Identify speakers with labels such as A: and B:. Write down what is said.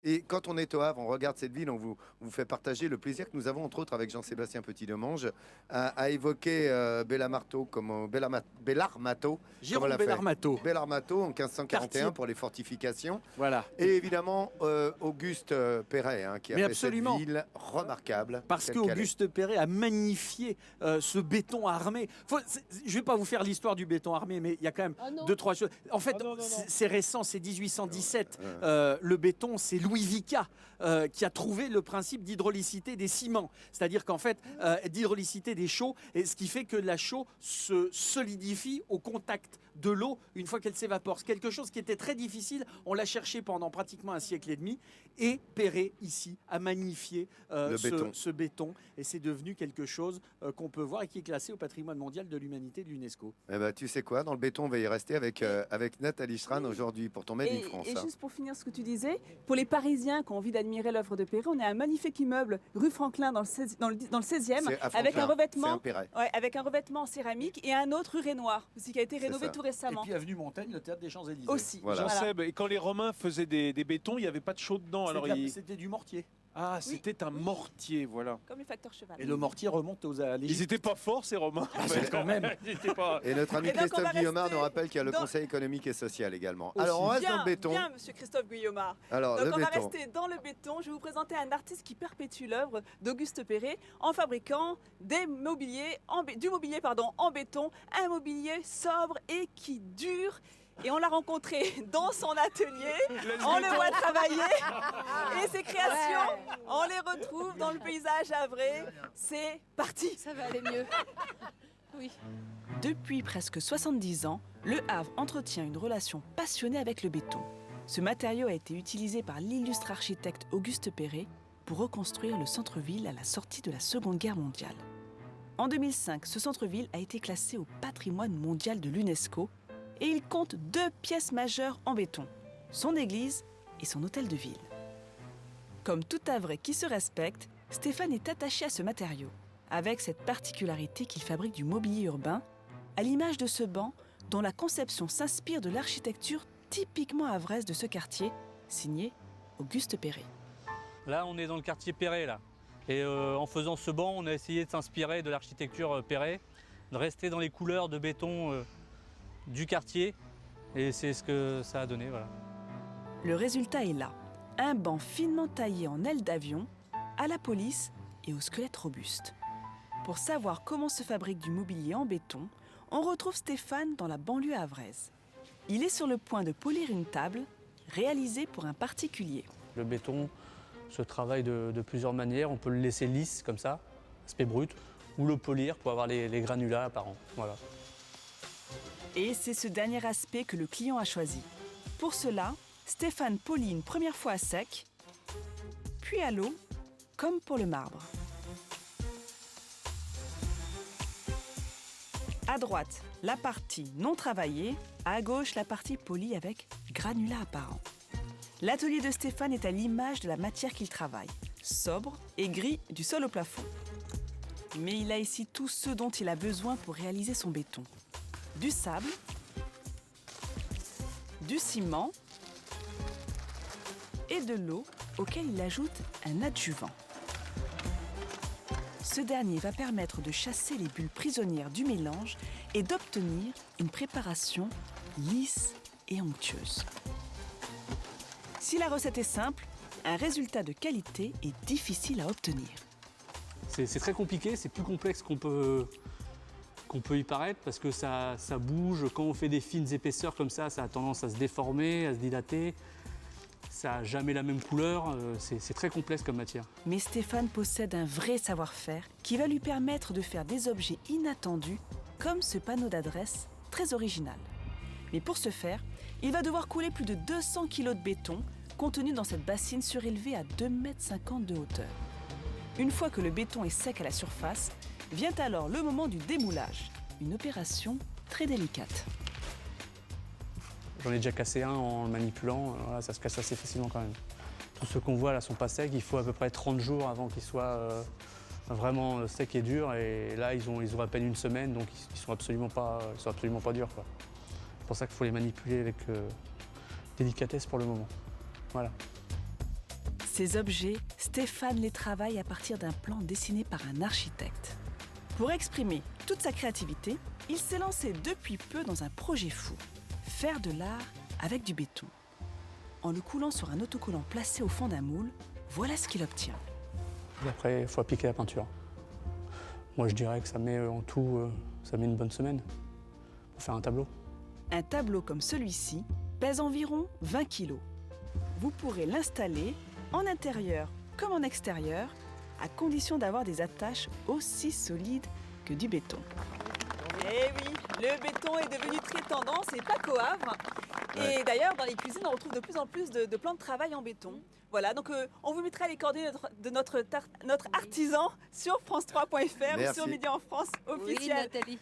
A: Et quand on est au Havre, on regarde cette ville, on vous fait partager le plaisir que nous avons, entre autres, avec Jean-Sébastien Petit-Demange, à évoquer Bellarmato, comme on
B: Jérôme
A: l'a fait.
B: Bellarmato.
A: Bellarmato en 1541
B: Quartier.
A: pour les fortifications.
B: Voilà.
A: Et évidemment, Auguste Perret, qui a
B: Mais
A: fait
B: absolument.
A: cette ville remarquable.
B: Parce
A: telle qu'elle est.
B: qu'Auguste Perret a magnifié ce béton armé. Je ne vais pas vous faire l'histoire du béton armé, mais il y a quand même deux, trois choses. En fait, c'est récent, c'est 1817. Le béton, c'est Louis Vicat qui a trouvé le principe d'hydraulicité des ciments. C'est-à-dire qu'en fait, d'hydraulicité des chaux, et ce qui fait que la chaux se solidifie au contact de l'eau une fois qu'elle s'évapore. C'est quelque chose qui était très difficile. On l'a cherché pendant pratiquement un siècle et demi. Et Perret, ici, a magnifié ce béton. Et c'est devenu quelque chose qu'on peut voir et qui est classé au patrimoine mondial de l'humanité de l'UNESCO.
A: Eh ben, tu sais quoi, dans le béton, on va y rester avec Nathalie Schran aujourd'hui pour ton Made in France.
C: Et juste pour finir ce que tu disais, pour les Parisiens qui ont envie d'admirer l'œuvre de Perret, on a un magnifique immeuble rue Franklin dans le 16e avec un revêtement, avec un revêtement en céramique et un autre rue Renoir aussi qui a été rénové tout récemment.
B: Et puis avenue Montaigne, le théâtre des Champs-Élysées.
C: Aussi.
A: Voilà.
D: Jean-Seb, et quand les Romains faisaient des bétons, il n'y avait pas de chaux dedans.
B: C'était du mortier.
D: Ah, c'était un mortier, voilà.
C: Comme les facteurs cheval.
B: Et le mortier remonte à
D: Ils
B: l'Égypte.
D: n'étaient pas forts, ces Romains.
B: Quand même.
D: Ils étaient pas...
A: Et notre ami
C: Et donc, on
A: Christophe
C: va
A: Guillaumard
C: rester
A: nous rappelle qu'il y a le
C: dans-
A: Conseil économique et social également.
B: Aussi.
A: Alors on reste dans
C: Bien,
A: le béton.
C: bien, monsieur Christophe Guillaumard.
A: Alors
C: Donc
A: le
C: on va
A: béton.
C: rester dans le béton. Je vais vous présenter un artiste qui perpétue l'œuvre d'Auguste Perret en fabriquant du mobilier en béton, un mobilier sobre et qui dure. Et on l'a rencontré dans son atelier, on le voit travailler et ses créations, on les retrouve dans le paysage havrais. C'est parti.
E: Ça va aller mieux. Oui.
C: Depuis presque 70 ans, le Havre entretient une relation passionnée avec le béton. Ce matériau a été utilisé par l'illustre architecte Auguste Perret pour reconstruire le centre-ville à la sortie de la Seconde Guerre mondiale. En 2005, ce centre-ville a été classé au patrimoine mondial de l'UNESCO et il compte 2 pièces majeures en béton, son église et son hôtel de ville. Comme tout Havrais qui se respecte, Stéphane est attaché à ce matériau, avec cette particularité qu'il fabrique du mobilier urbain, à l'image de ce banc dont la conception s'inspire de l'architecture typiquement havraise de ce quartier, signé Auguste Perret.
F: Là, on est dans le quartier Perret, là. Et en faisant ce banc, on a essayé de s'inspirer de l'architecture Perret, de rester dans les couleurs de béton du quartier. Et c'est ce que ça a donné, voilà.
C: Le résultat est là, un banc finement taillé en aile d'avion, à la police et au squelette robuste. Pour savoir comment se fabrique du mobilier en béton, on retrouve Stéphane dans la banlieue havraise. Il est sur le point de polir une table réalisée pour un particulier.
F: Le béton se travaille de plusieurs manières. On peut le laisser lisse, comme ça, aspect brut, ou le polir pour avoir les granulats apparents. Voilà.
C: Et c'est ce dernier aspect que le client a choisi. Pour cela, Stéphane polit une première fois à sec, puis à l'eau, comme pour le marbre. À droite, la partie non travaillée, à gauche, la partie polie avec granulats apparents. L'atelier de Stéphane est à l'image de la matière qu'il travaille, sobre et gris du sol au plafond. Mais il a ici tout ce dont il a besoin pour réaliser son béton. Du sable, du ciment et de l'eau auquel il ajoute un adjuvant. Ce dernier va permettre de chasser les bulles prisonnières du mélange et d'obtenir une préparation lisse et onctueuse. Si la recette est simple, un résultat de qualité est difficile à obtenir.
F: C'est très compliqué, c'est plus complexe qu'on peut y paraître parce que ça bouge. Quand on fait des fines épaisseurs comme ça a tendance à se déformer, à se dilater. Ça n'a jamais la même couleur, c'est très complexe comme matière.
C: Mais Stéphane possède un vrai savoir-faire qui va lui permettre de faire des objets inattendus comme ce panneau d'adresse très original. Mais pour ce faire, il va devoir couler plus de 200 kg de béton contenu dans cette bassine surélevée à 2,50 m de hauteur. Une fois que le béton est sec à la surface, vient alors le moment du démoulage, une opération très délicate.
F: J'en ai déjà cassé un en le manipulant, voilà, ça se casse assez facilement quand même. Tous ceux qu'on voit là sont pas secs, il faut à peu près 30 jours avant qu'ils soient vraiment secs et durs. Et là, ils ont à peine une semaine, donc ils sont absolument pas durs, quoi. C'est pour ça qu'il faut les manipuler avec délicatesse pour le moment. Voilà.
C: Ces objets, Stéphane les travaille à partir d'un plan dessiné par un architecte. Pour exprimer toute sa créativité, il s'est lancé depuis peu dans un projet fou. Faire de l'art avec du béton. En le coulant sur un autocollant placé au fond d'un moule, voilà ce qu'il obtient.
F: Et après, il faut appliquer la peinture. Moi, je dirais que ça met en tout, ça met une bonne semaine pour faire un tableau.
C: Un tableau comme celui-ci pèse environ 20 kg. Vous pourrez l'installer en intérieur comme en extérieur, à condition d'avoir des attaches aussi solides que du béton.
G: Eh oui, le béton est devenu très tendance et pas qu'au Havre. Et d'ailleurs, dans les cuisines, on retrouve de plus en plus de plans de travail en béton. Voilà, donc on vous mettra les coordonnées de notre artisan sur france3.fr ou
A: Merci.
G: sur Midi en France
E: Oui,
G: officiel.
E: Nathalie.